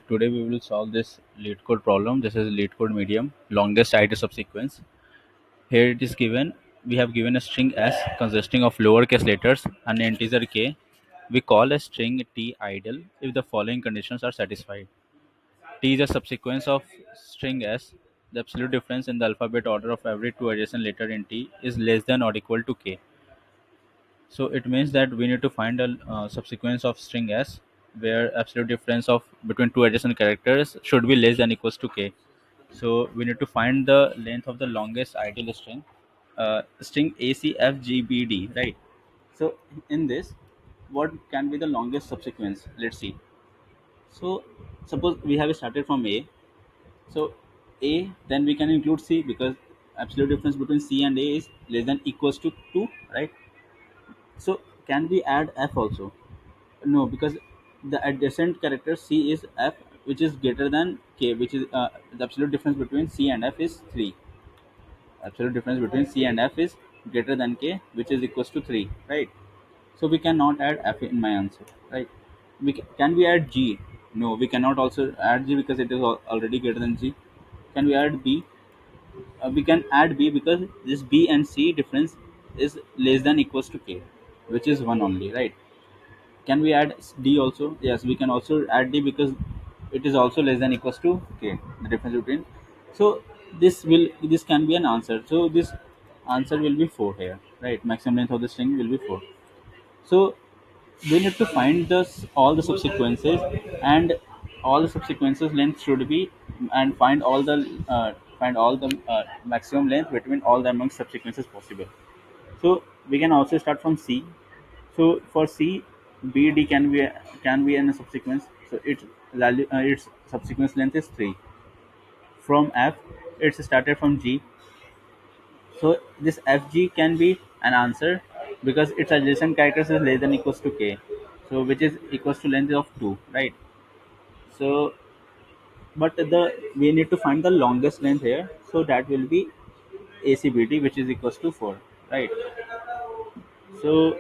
Today we will solve this LeetCode problem. This is LeetCode medium, longest id subsequence. Here it is given, we have given a string s consisting of lowercase letters and an integer k. We call a string t idle if the following conditions are satisfied. T is a subsequence of string s. The absolute difference in the alphabet order of every two adjacent letter in t is less than or equal to k. So it means that we need to find a subsequence of string s where absolute difference of between two adjacent characters should be less than equals to k. So we need to find the length of the longest ideal string, string ACFGBD, right? So in this, what can be the longest subsequence? Let's see. So suppose we have started from A. So A, then we can include C because absolute difference between C and A is less than equals to 2, right? So can we add F also? No, because the adjacent character C is F, which is greater than K, which is the absolute difference between C and F is 3. Absolute difference between C and F is greater than K, which is equals to 3, right? So we cannot add F in my answer, right? Can we add G? No, we cannot also add G because it is already greater than G. Can we add B? We can add B because this B and C difference is less than equals to K, which is 1 only, right? Can we add D also? Yes, we can also add D because it is also less than equals to K. The difference between. So this can be an answer. So this answer will be 4 here, right? Maximum length of the string will be 4. So we need to find all the subsequences, and all the subsequences length should be, and find all the maximum length between all the among subsequences possible. So we can also start from C. So for C, BD can be in a subsequence. So its subsequence length is 3. From F, it's started from G. So this FG can be an answer because its adjacent characters is less than equals to K. So which is equals to length of 2, right? So but the we need to find the longest length here. So that will be ACBD, which is equals to 4, right? So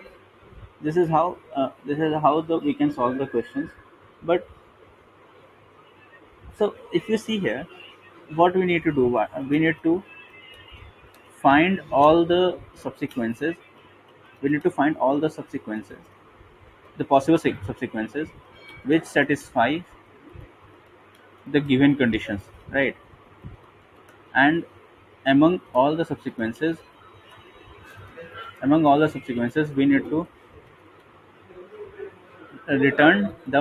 this is how the we can solve the questions. But so if you see here, what we need to do, we need to find all the subsequences. We need to find all the subsequences, the possible subsequences which satisfy the given conditions, right? And among all the subsequences, we need to return the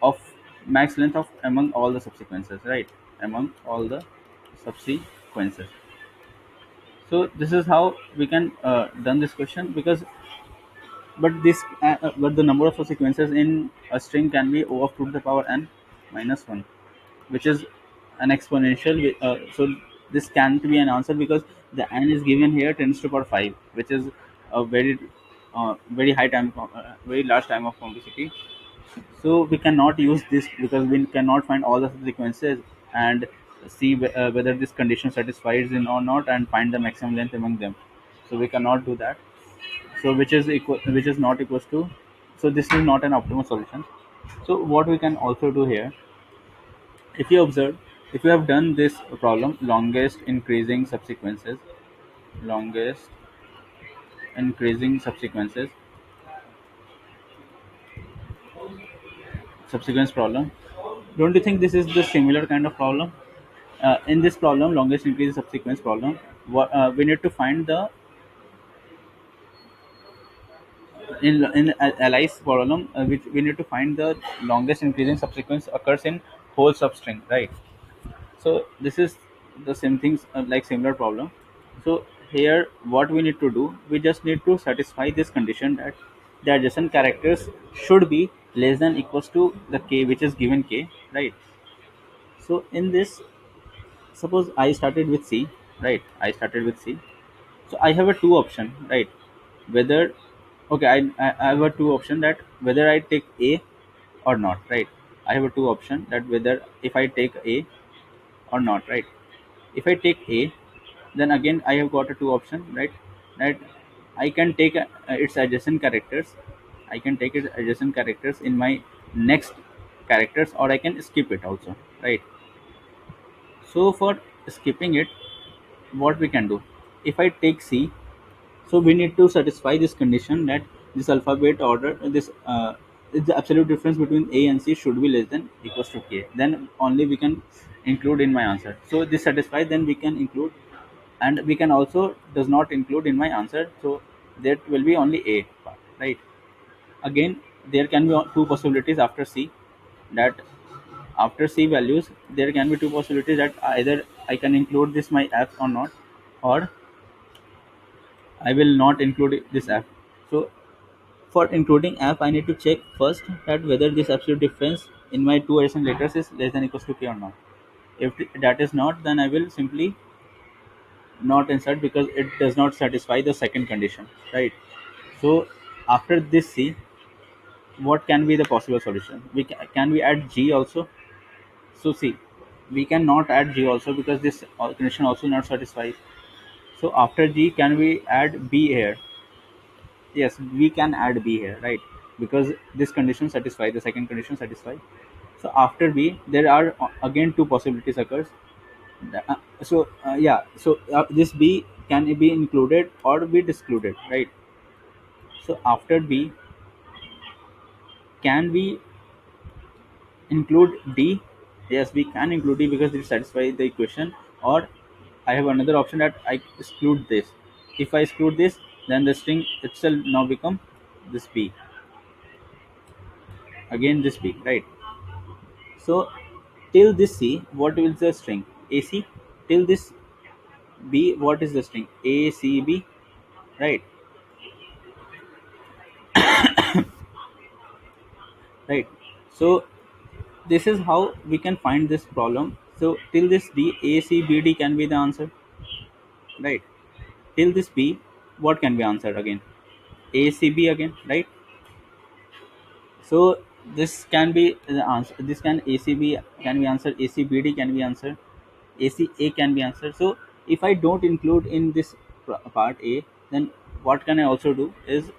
of max length of among all the subsequences, right? Among all the subsequences. So this is how we can done this question, because but the number of sequences in a string can be O of 2 to the power n minus 1, which is an exponential. So this can't be an answer because the n is given here 10 to the power 5, which is a very high time, very large time of complexity. So we cannot use this because we cannot find all the sequences and see whether this condition satisfies in or not and find the maximum length among them. So we cannot do that. So which is not equals to, so this is not an optimal solution. So what we can also do here, if you observe, if you have done this problem, longest increasing subsequence problem, don't you think this is the similar kind of problem? In this problem, longest increasing subsequence problem, we need to find the, in Alice problem, which we need to find the longest increasing subsequence occurs in whole substring, right? So this is the same things, like similar problem. So here what we need to do, we just need to satisfy this condition that the adjacent characters should be less than equals to the k, which is given k, right? So in this, suppose I started with C, right? I started with C. So I have a two option, right? Whether, okay, I have a two option that whether I take A or not, right? I have a two option that whether if I take A or not, right? If I take A, then again I have got a two option, right? That I can take its adjacent characters. I can take its adjacent characters in my next characters, or I can skip it also, right? So for skipping it, what we can do, if I take C, so we need to satisfy this condition that this alphabet order, this the absolute difference between A and C should be less than equals to K, then only we can include in my answer. So this satisfies, then we can include. And we can also does not include in my answer, so that will be only A part, right? Again, there can be two possibilities after C, that after C values there can be two possibilities, that either I can include this my F or not, or I will not include this F. So for including F, I need to check first that whether this absolute difference in my two additional letters is less than equals to K or not. If that is not, then I will simply not insert, because it does not satisfy the second condition, right? So after this C, what can be the possible solution? Can we add G also? So see, we cannot add G also, because this condition also not satisfies. So after G, can we add B here? Yes, we can add B here, right? Because this condition satisfies, the second condition satisfies. So after B, there are again two possibilities occurs. So this B can be included or be excluded, right? So after B, can we include D? Yes, we can include D because it satisfies the equation. Or I have another option that I exclude this. If I exclude this, then the string itself now become this B. Again this B, right? So till this C, what is the string? AC. Till this B, what is the string? ACB, right? Right. So this is how we can find this problem. So till this D, ACBD can be the answer, right? Till this B, what can be answered again? ACB again, right? So this can be the answer. This can ACB can be answered. ACBD can be answered. ACA can be answered. So if I don't include in this part A, then what can I also do is,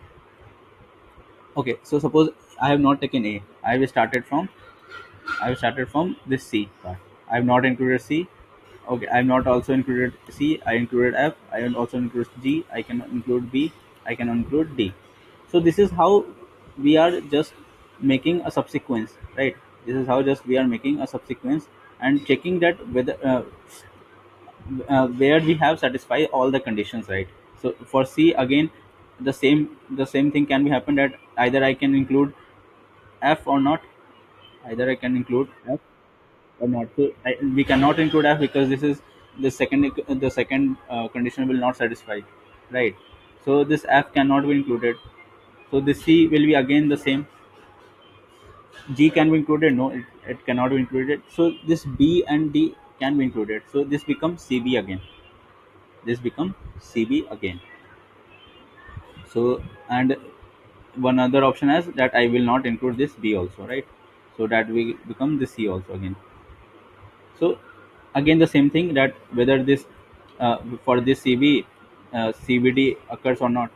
okay. So suppose I have not taken A. I have started from this C part. I have not included C. Okay, I have not also included C. I included F. I have also included G. I can include B. I can include D. So this is how we are just making a subsequence, right? This is how just we are making a subsequence and checking that whether where we have satisfied all the conditions, right? So for C again, the same thing can be happened, that either I can include F or not. Either I can include F or not. So we cannot include F because this is the second condition will not satisfy, right? So this F cannot be included. So this C will be again the same. G can be included. No, it cannot be included. So this B and D can be included. So this becomes CB again. This becomes CB again. So and one other option is that I will not include this B also, right? So that we become the C also again. So again the same thing, that whether this for this CB CBD occurs or not.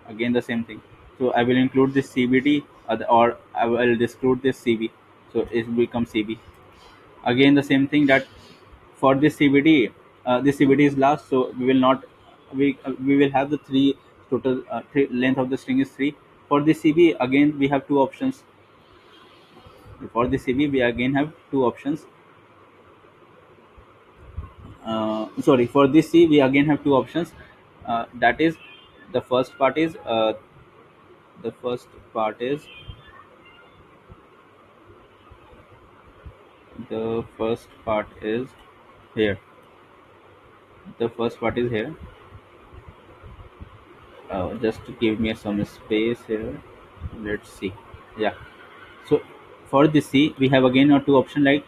Again the same thing. So I will include this CBD, or I will exclude this CB. So it becomes CB. Again the same thing, that for this CBD is last, so we will not we will have the three length of the string is 3. For this CB again we have two options. For this CB we again have two options. Sorry, for this C we again have two options. That is, the first part is the first part is the first part is here. The first part is here. Just to give me some space here. Let's see. Yeah. So for this C, we have again two option, like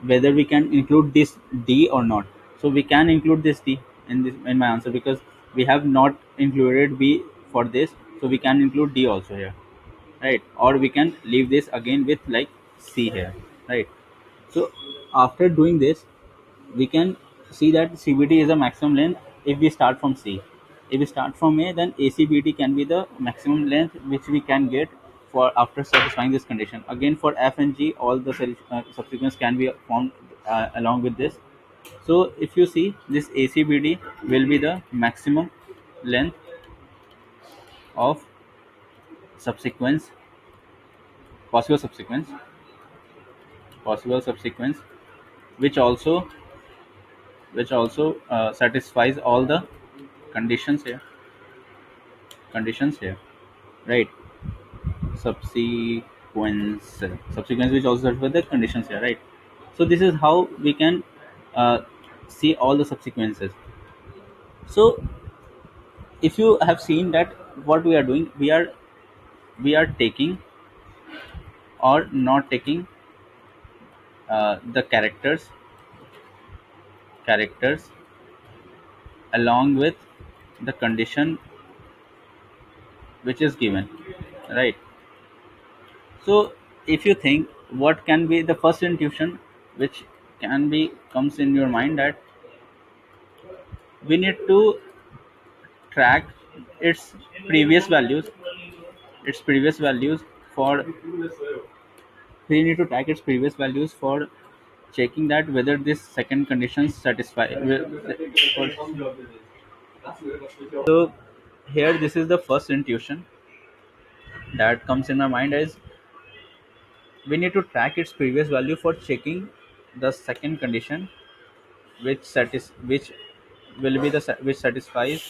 whether we can include this D or not. So we can include this D in my answer, because we have not included B for this, so we can include D also here, right? Or we can leave this again with like C here, right? So after doing this, we can see that CBD is a maximum length if we start from C. If we start from A, then ACBD can be the maximum length which we can get for after satisfying this condition. Again, for f and g, all the subsequence can be formed along with this. So if you see, this ACBD will be the maximum length of subsequence, possible subsequence, possible subsequence, which also satisfies all the conditions here, right? Subsequence which also satisfies the conditions here, right? So this is how we can uh, see all the subsequences. So if you have seen that, what we are doing, we are taking or not taking the characters along with the condition which is given, right? So if you think, what can be the first intuition which can be comes in your mind, that we need to track its previous values, its previous values for we need to track its previous values for checking that whether this second condition satisfy so here, this is the first intuition that comes in my mind, is we need to track its previous value for checking the second condition which will be which satisfies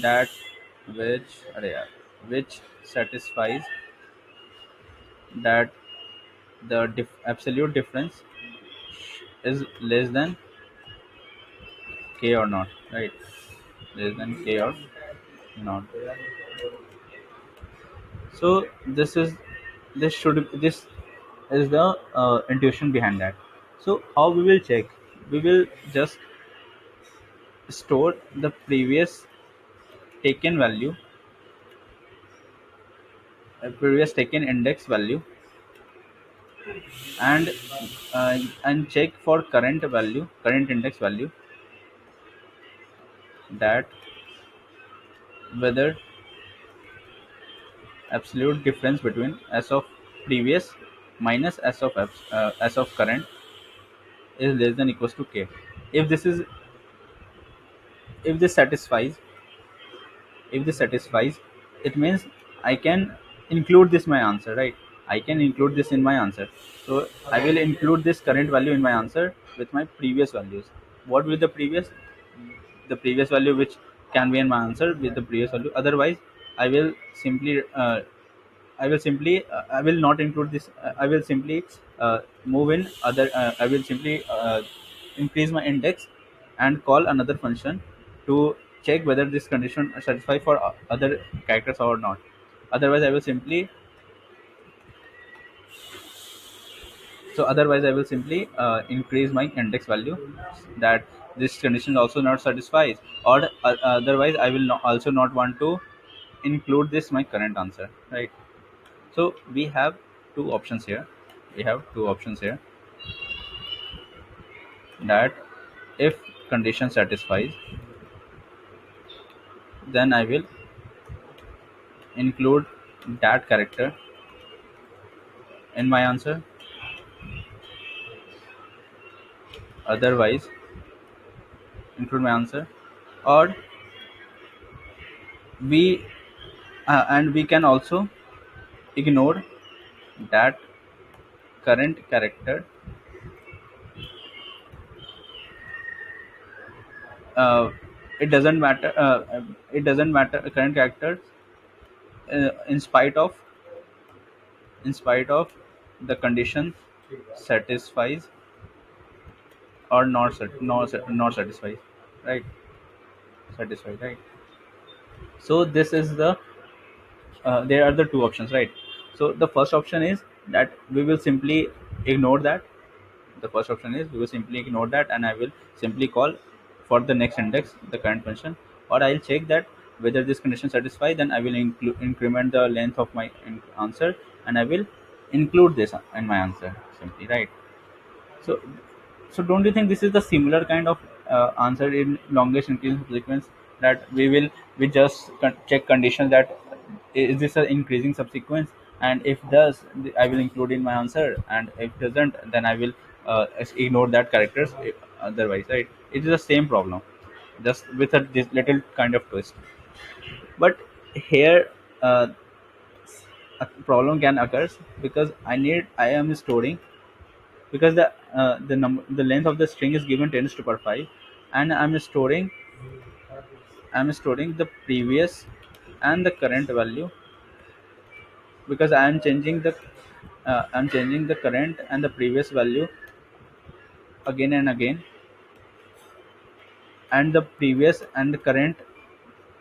that which अरे यार, which satisfies that the absolute difference is less than k or not, right? Less than k or not. So this is the intuition behind that. So how we will check? We will just store the previous taken value, previous taken index value, and check for current index value, that whether absolute difference between s of previous minus s of current is less than equals to k. If this is if this satisfies if this satisfies, it means I can include this my answer, right? I can include this in my answer. So I will include this current value in my answer with my previous values. What will the previous value which can be in my answer with the previous value? Otherwise i will simply uh, I will not include this. I will simply move in other. I will simply increase my index and call another function to check whether this condition satisfy for other characters or not. Otherwise, I will simply increase my index value, that this condition also not satisfies, or otherwise I will also not want to include this my current answer, right? So we have two options here. We have two options here, that if condition satisfies, then I will include that character in my answer. Otherwise, include my answer, or we and we can also ignore that current character. Uh, it doesn't matter. It doesn't matter. Current character, in spite of the condition satisfies or not satisfies, right? Satisfied, right? So this is the there are the two options, right? So the first option is that we will simply ignore that. The first option is we will simply ignore that, and I will simply call for the next index the current function, or I'll check that whether this condition satisfy, then I will increment the length of my answer, and I will include this in my answer simply, right? So, don't you think this is the similar kind of answer in longest increasing subsequence, that we just check conditions, that is this an increasing subsequence, and if does, I will include in my answer, and if doesn't, then I will ignore that characters, otherwise, right? It is the same problem, just with a this little kind of twist. But here, uh, a problem can occur, because I am storing, because the length of the string is given 10 to the power 5, and I'm storing the previous and the current value, because I'm changing the current and the previous value again and again, and the previous and the current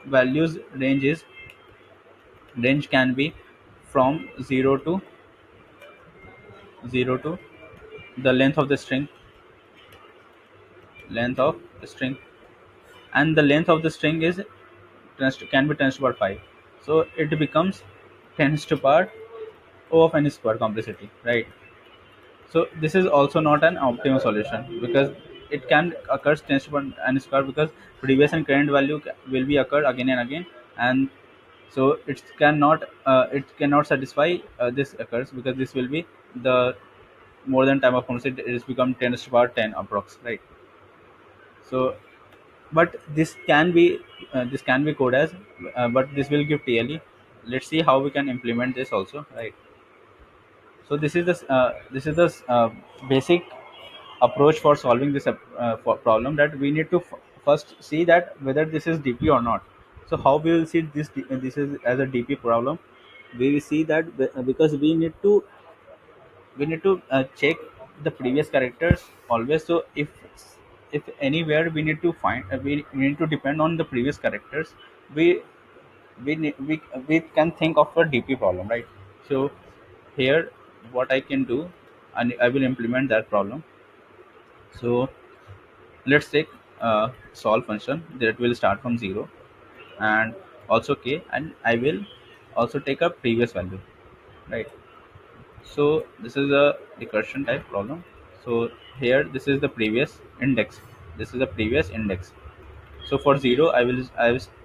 values range can be from 0 to the length of the string, and the length of the string is can be 10 to the power 5, so it becomes 10 to the power O of n square complexity, right? So this is also not an optimal solution, because it can occur 10 to the power n square, because previous and current value will be occurred again and again, and so it cannot satisfy this occurs, because this will be the more than time of complexity, it is become 10 to the power 10 approx, right? So, but this can be code as, but this will give TLE. Let's see how we can implement this also, right? So this is the basic approach for solving this problem, that we need to first see that whether this is DP or not. So how we will see this is as a DP problem? We will see that because we need to check the previous characters always. So if anywhere we need to find, we need to depend on the previous characters, we we can think of a DP problem, right? So here, what I can do, and I will implement that problem. So let's take solve function that will start from 0, and also k, and I will also take a previous value, right? So this is a recursion type problem. So here, this is the previous index, this is the previous index. So for 0, I will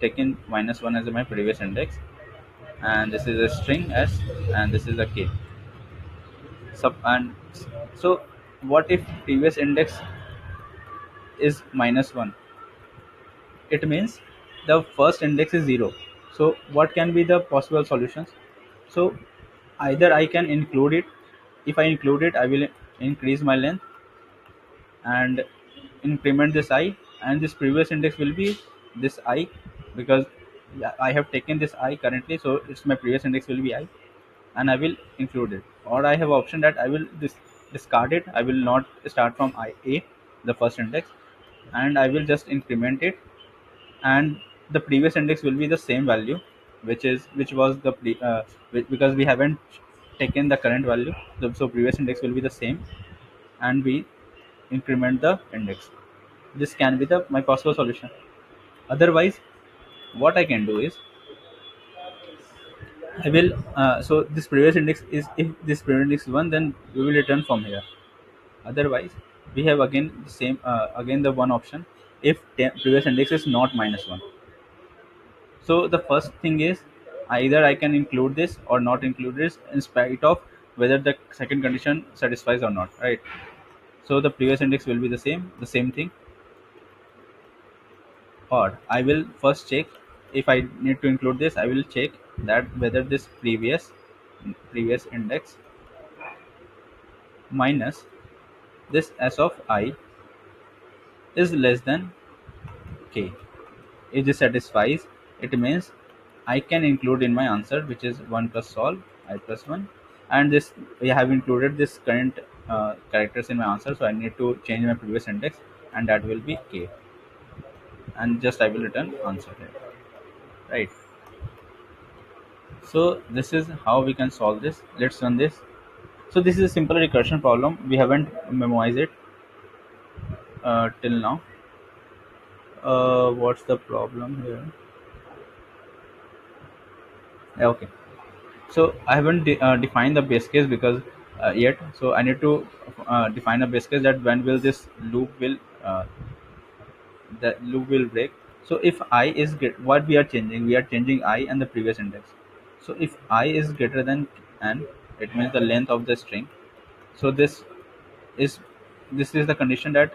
taken -1 as my previous index, and this is a string s, and this is a k sub. And so what if previous index is -1? It means the first index is 0. So what can be the possible solutions? So either I can include it. If I include it, I will increase my length and increment this I, and this previous index will be this I, because I have taken this I currently, so it's my previous index will be I, and I will include it. Or I have option that I will discard it. I will not start from A, the first index, and I will just increment it, and the previous index will be the same value, which was because we haven't taken the current value. So previous index will be the same, and we increment the index. This can be the my possible solution. Otherwise, what I can do is, I will so this previous index is, if this previous index is 1, then we will return from here. Otherwise, we have again the same, again the one option, if previous index is not -1. So the first thing is, either I can include this or not include this, in spite of whether the second condition satisfies or not, right? So the previous index will be the same thing. Or I will first check, if I need to include this, I will check that whether this previous index minus this s of I is less than k. If this satisfies, it means I can include in my answer, which is 1 plus solve I plus 1, and this we have included this current characters in my answer, so I need to change my previous index, and that will be k, and just I will return answer here, right? So this is how we can solve this. Let's run this. So this is a simple recursion problem. We haven't memorized it till now. What's the problem here? Yeah, okay. So I haven't defined the base case, because yet. So I need to define a base case, that when will this uh, loop will break. So if I is what we are changing, we are changing I and the previous index. So if I is greater than n, it means the length of the string. So is this is the condition that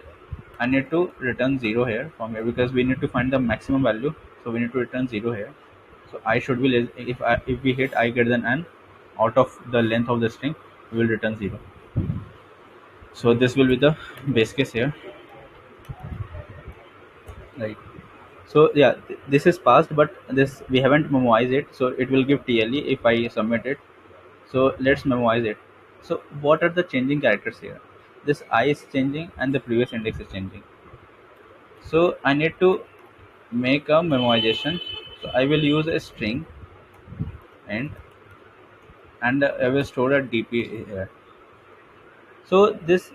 I need to return 0 here from here, because we need to find the maximum value. So we need to return 0 here. So I should be less, if we hit I greater than n out of the length of the string, we will return 0. So this will be the base case here, right? So yeah, this is passed, but this we haven't memorized it, so it will give TLE if I submit it. So let's memorize it. So what are the changing characters here? This I is changing and the previous index is changing. So I need to make a memorization. So I will use a string and I will store a DP here. So this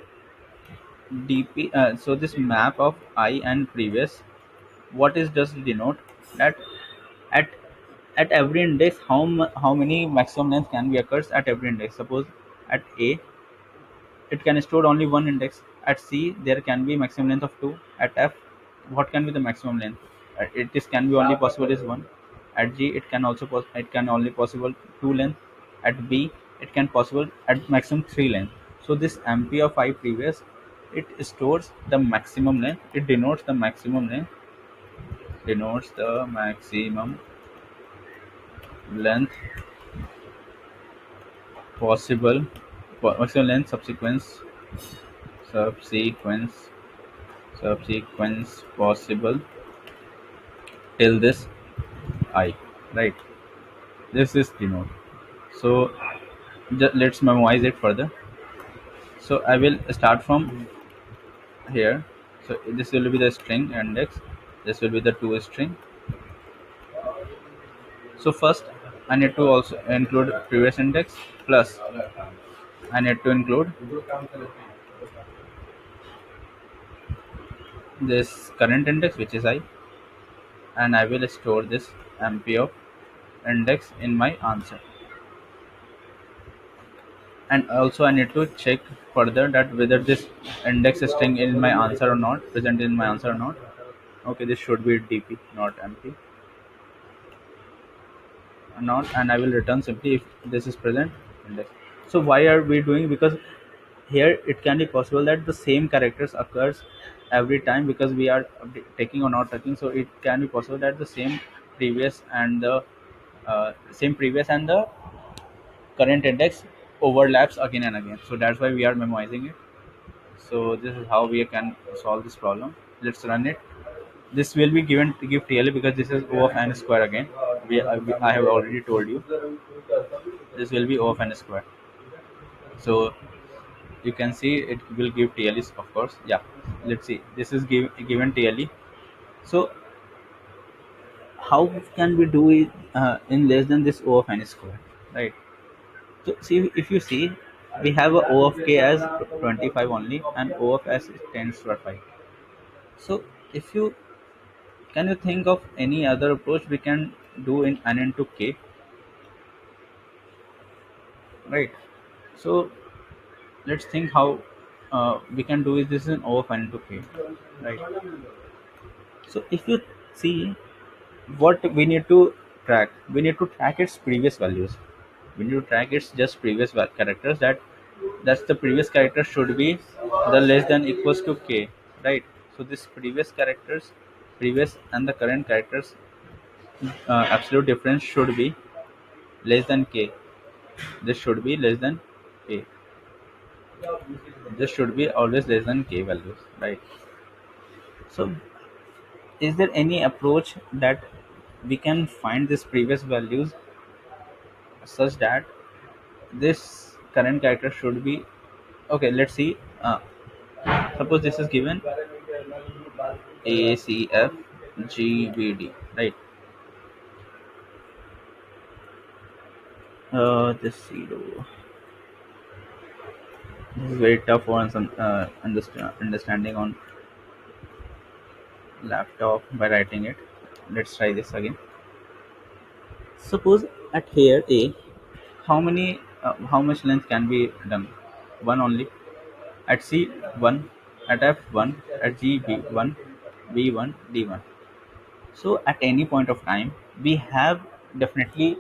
DP, so this map of I and previous, what is does denote that at at every index how many maximum length can be occurs at every index. Suppose at A it can store only one index. At C there can be maximum length of two. At F, what can be the maximum length? It is can be only possible is one. At G it can also it can only possible two length. At B it can possible at maximum three length. So this MP of I previous, it stores the maximum length. It denotes the maximum length. Denotes the length possible. Maximum length subsequence subsequence possible till this I, right? This is denote. So let's memorize it further. So I will start from here. So this will be the string index. This will be the to string. So first I need to also include previous index plus I need to include this current index, which is I, and I will store this MP of index in my answer. And also I need to check further that whether this index string in my answer or not, present in my answer or not. Okay, this should be DP, not MP, not, and I will return simply if this is present index. So why are we doing? Because here it can be possible that the same characters occurs every time, because we are taking or not taking. So it can be possible that the same previous and the current index overlaps again and again. So that's why we are memorizing it. So this is how we can solve this problem. Let's run it. This will be given to give TLE because this is O of n square again. I have already told you this will be O of n square. So you can see it will give TLE, of course. Yeah, let's see. This is given TLE. So how can we do it in less than this O of n square, right? So see, if you see, we have a O of k as 25 only and O of s is 10 to 5. So if you can you think of any other approach we can do in n into k, right? So let's think how we can do this in O of n into k, right? So if you see what we need to track, we need to track its previous values. We need to track its just previous characters. That's the previous character should be the less than equals to k, right? So this previous and the current characters absolute difference should be less than k. This should be less than k. This should be always less than k values, right? So is there any approach that we can find this previous values such that this current character should be okay? Let's see. Suppose this is given A C F G B D, right? This zero. This is very tough for some understanding on laptop by writing it. Let's try this again. Suppose at here A, how much length can be done? One only. At C, one. At F, one. At G, B, one. B, one. D, one. So at any point of time, we have definitely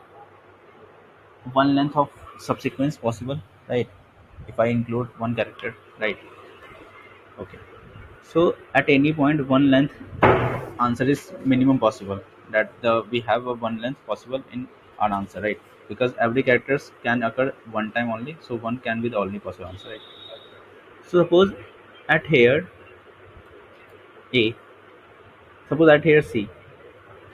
one length of subsequence possible, right? If I include one character, right? Okay. So at any point, one length answer is minimum possible. That the we have a one length possible in an answer, right? Because every characters can occur one time only, so one can be the only possible answer, right? So suppose at here A, suppose at here C.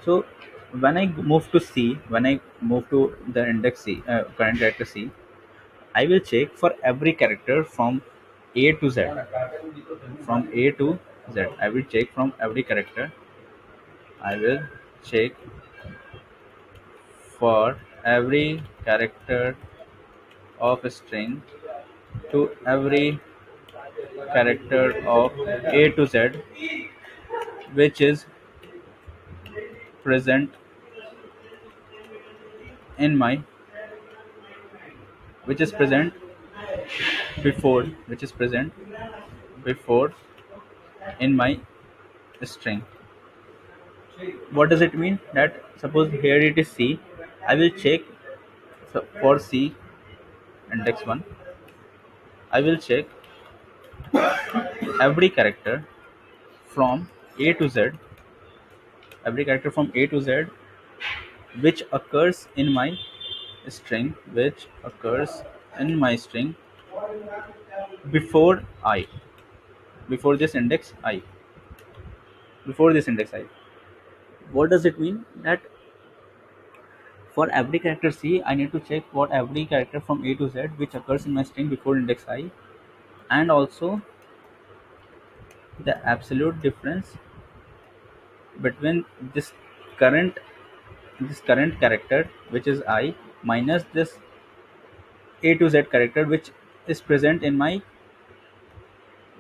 So when I move to C, when I move to the index C, current character C, I will check for every character from A to Z. From A to Z, I will check from every character. I will check for every character of a string to every character of A to Z, which is present in my, which is present before, which is present before in my string. What does it mean? That suppose here it is C, I will check for C index 1, I will check every character from A to Z, every character from A to Z which occurs in my string, which occurs in my string before I, before this index I, before this index I. What does it mean? That for every character C, I need to check what every character from A to Z which occurs in my string before index I, and also the absolute difference between this current this current character which is I minus this A to Z character which is present in my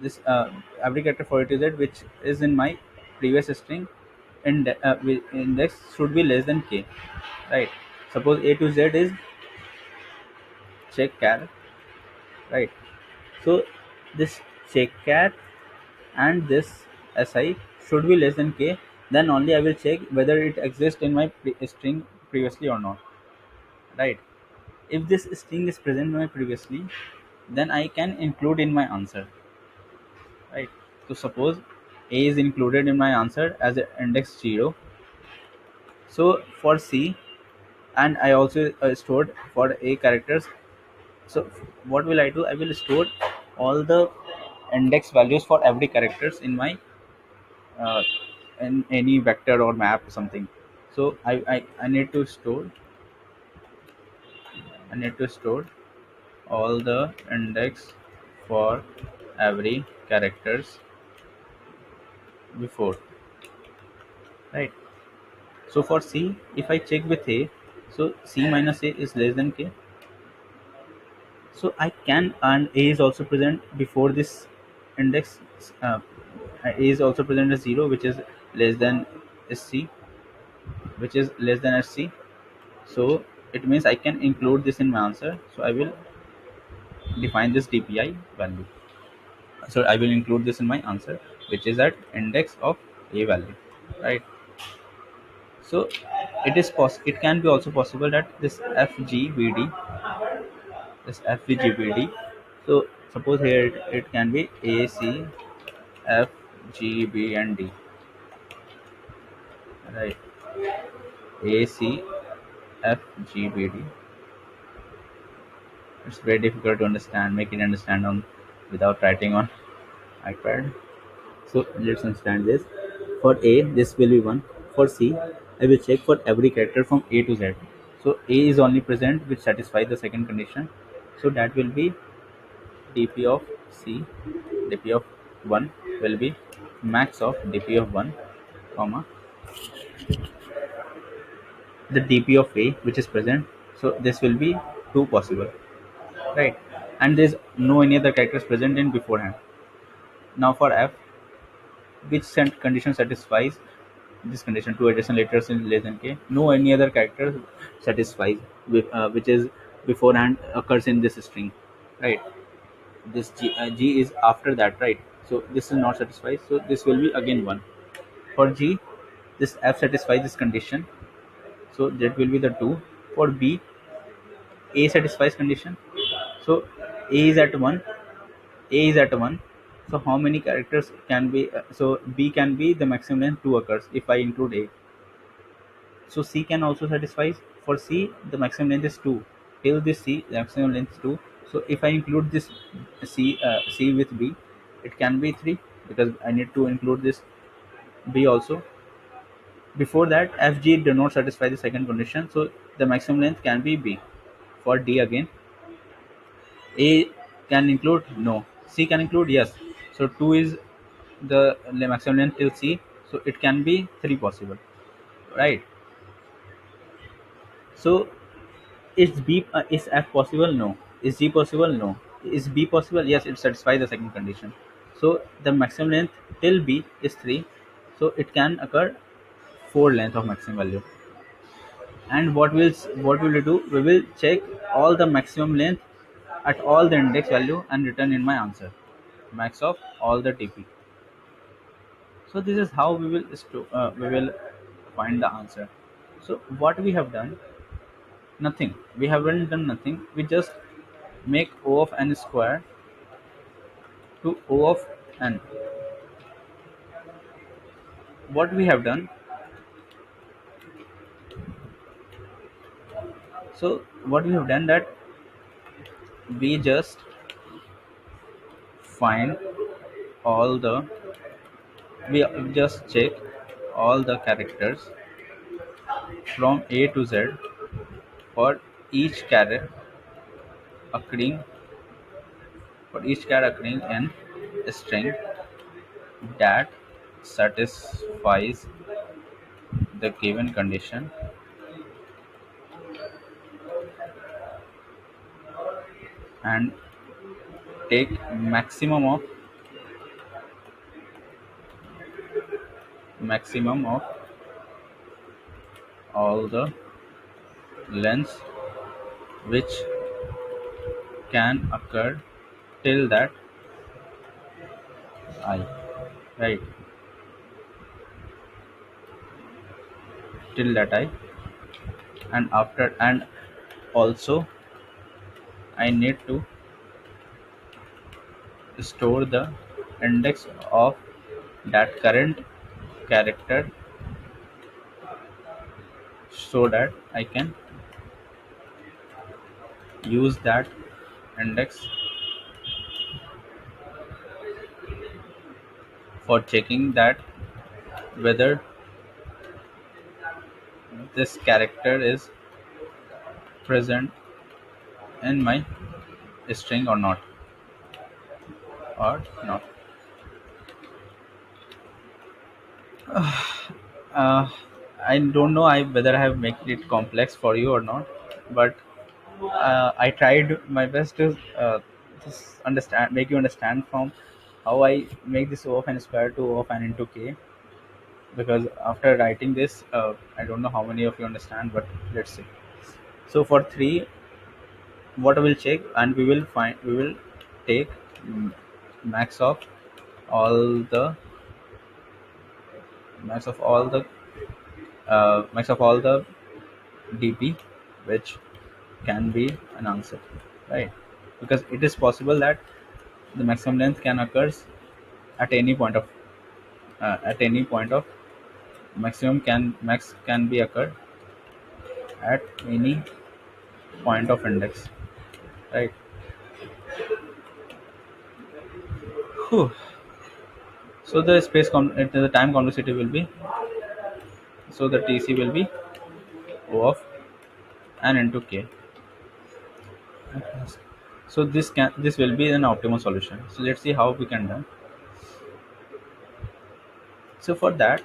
this every character for A to Z which is in my previous string, and index should be less than k, right? Suppose A to Z is check char, right? So this check char and this si should be less than k, then only I will check whether it exists in my string previously or not, right? If this string is present in my previously, then I can include in my answer, right? So suppose a is included in my answer as a index 0. So for C, and I also stored for A characters. So what will I do? I will store all the index values for every characters in my uh, in any vector or map or something. So I need to store, I need to store all the index for every characters before, right? So for C, if I check with A, so C minus A is less than K. So I can, and A is also present before this index. A is also present as 0, which is less than SC, which is less than SC. So it means I can include this in my answer. So I will define this DPI value. So I will include this in my answer, which is at index of A value, right? So it can be also possible that this FGBD, this FGBD. So suppose here it can be A, C, F, G, B, and D, right? A, C, F, G, B, D. It's very difficult to understand. Make it understand on without writing on iPad. So let's understand this. For A, this will be 1. For C, I will check for every character from A to Z. So A is only present which satisfies the second condition. So that will be dp of C, dp of 1 will be max of dp of 1, comma the dp of A which is present. So this will be 2 possible, right? And there's no any other characters present in beforehand. Now for F, which condition satisfies this condition? Two adjacent letters in less than k. No any other character satisfies with which is beforehand occurs in this string, right? This G is after that, right? So this is not satisfied. So this will be again 1. For G, this F satisfies this condition. So that will be the 2. For B, A satisfies condition. So A is at 1. A is at 1. So how many characters can be? So B can be the maximum length 2 occurs if I include A. So C can also satisfy. For C, the maximum length is 2. Till this C, the maximum length is 2. So if I include this C with B, it can be 3 because I need to include this B also. Before that, F, G do not satisfy the second condition. So the maximum length can be B. For D again, A can include no. C can include yes. So 2 is the maximum length till C. So it can be 3 possible, right? So is F possible? No. Is G possible? No. Is B possible? Yes, it satisfies the second condition. So the maximum length till B is 3. So it can occur 4 length of maximum value. And what will we do? We will check all the maximum length at all the index value and return in my answer. Max of all the TP. So this is how we will find the answer. So what we have done? Nothing. We haven't done nothing. We just make O of n square to O of n. What we have done? So what we have done that we just find all the we just check all the characters from A to Z for each character occurring occurring in a string that satisfies the given condition and take maximum of all the lengths which can occur till that I, right, till that I, and after, and also I need to store the index of that current character so that I can use that index for checking that whether this character is present in my string or not. uh, I don't know whether I have made it complex for you or not, but I tried my best to just make you understand from how I make this O of n square to O of n into k. Because after writing this, I don't know how many of you understand, but let's see. So for three, what I will check, and we will take mm, max of all the max of all the max of all the dp, which can be an answer, right? Because it is possible that the maximum length can occurs at any point of at any point of max can be occurred at any point of index, right? Whew. So the time complexity will be, so the tc will be O of n into k. So this will be an optimal solution. So let's see how we can do. So for that,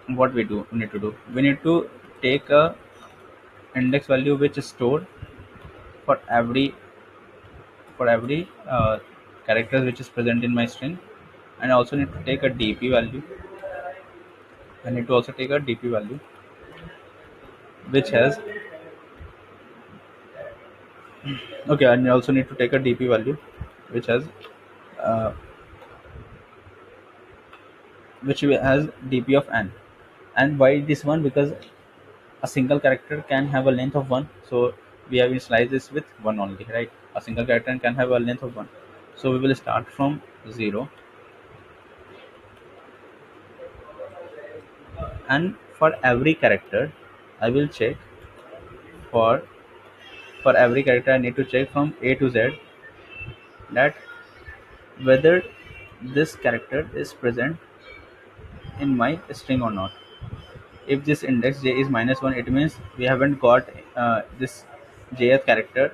what we need to do, we need to take a index value which is stored for every character which is present in my string, and I also need to take a dp value. I need to also take a dp value which has, okay, and I also need to take a dp value which has uh, which has dp of n. And why this one? Because a single character can have a length of 1. So we have initialized this with 1 only, right? A single character can have a length of 1. So we will start from 0, and for every character I will check, for every character I need to check from A to Z that whether this character is present in my string or not. If this index j is -1, it means we haven't got this jth character,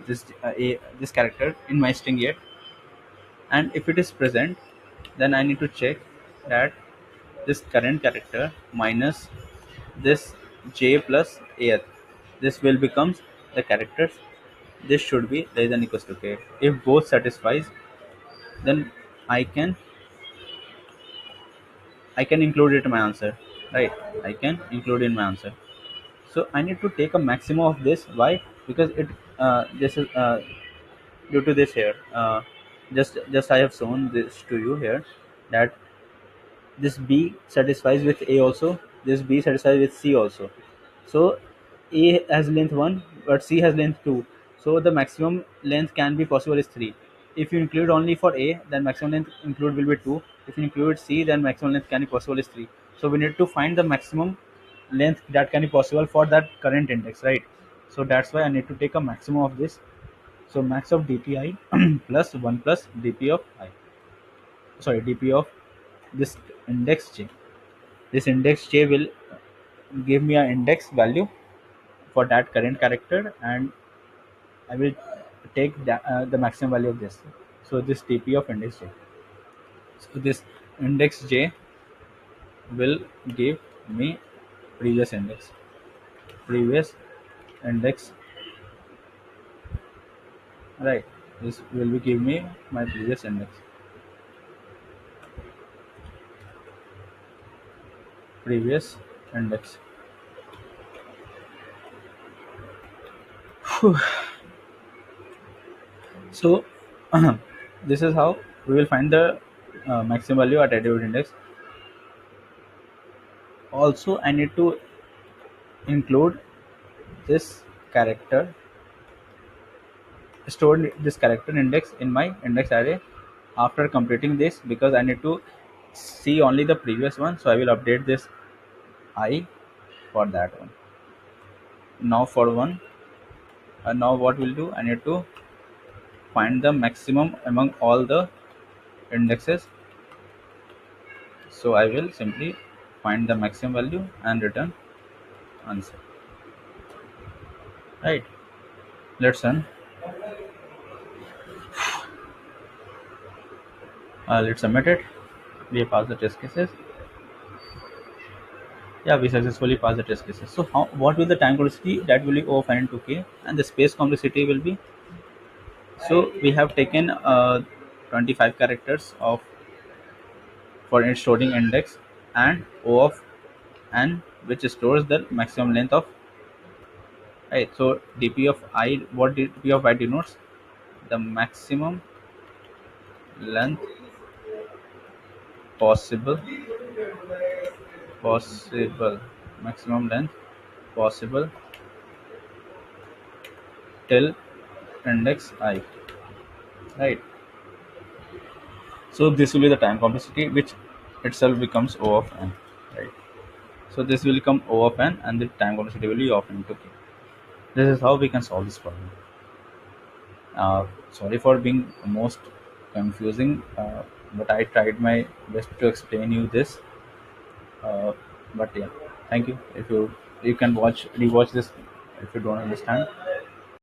this character in my string yet. And if it is present, then I need to check that this current character minus this j plus ath, this will becomes the characters. This should be less than equals to k. If both satisfies, then I can include it in my answer, right? I can include in my answer. So I need to take a maximum of this. Why? Because this is due to this here. Just I have shown this to you here, that this B satisfies with A also, this B satisfies with C also. So A has length 1, but C has length 2. So the maximum length can be possible is 3. If you include only for A, then maximum length include will be 2. If you include C, then maximum length can be possible is 3. So we need to find the maximum length that can be possible for that current index, right? So that's why I need to take a maximum of this. So max of dpi plus 1 plus dp of I, sorry, dp of this index j. This index j will give me an index value for that current character, and I will take the maximum value of this. So this dp of index j. So this index j will give me previous index, previous index, right? This will be give me my previous index, previous index. So this is how we will find the maximum value at attribute index. Also, I need to include this character, store this character index in my index array after completing this, because I need to see only the previous one. So I will update this I for that one. Now for one, now what we'll do, I need to find the maximum among all the indexes. So I will simply find the maximum value and return answer, right? Let's run. Let's submit it. We have passed the test cases. Yeah, we successfully passed the test cases. So what will the time complexity? That will be O of n into k, and the space complexity will be, so we have taken 25 characters of for its storing index, and O of n, which stores the maximum length of, right? So dp of I, what dp of I denotes? The maximum length possible, possible maximum length possible till index I, right? So this will be the time complexity, which itself becomes O of n, right? So this will become O of n, and the time complexity will be O of n into k. This is how we can solve this problem. Sorry for being most confusing, but I tried my best to explain you this. Uh, but yeah, thank you. If you can rewatch this if you don't understand.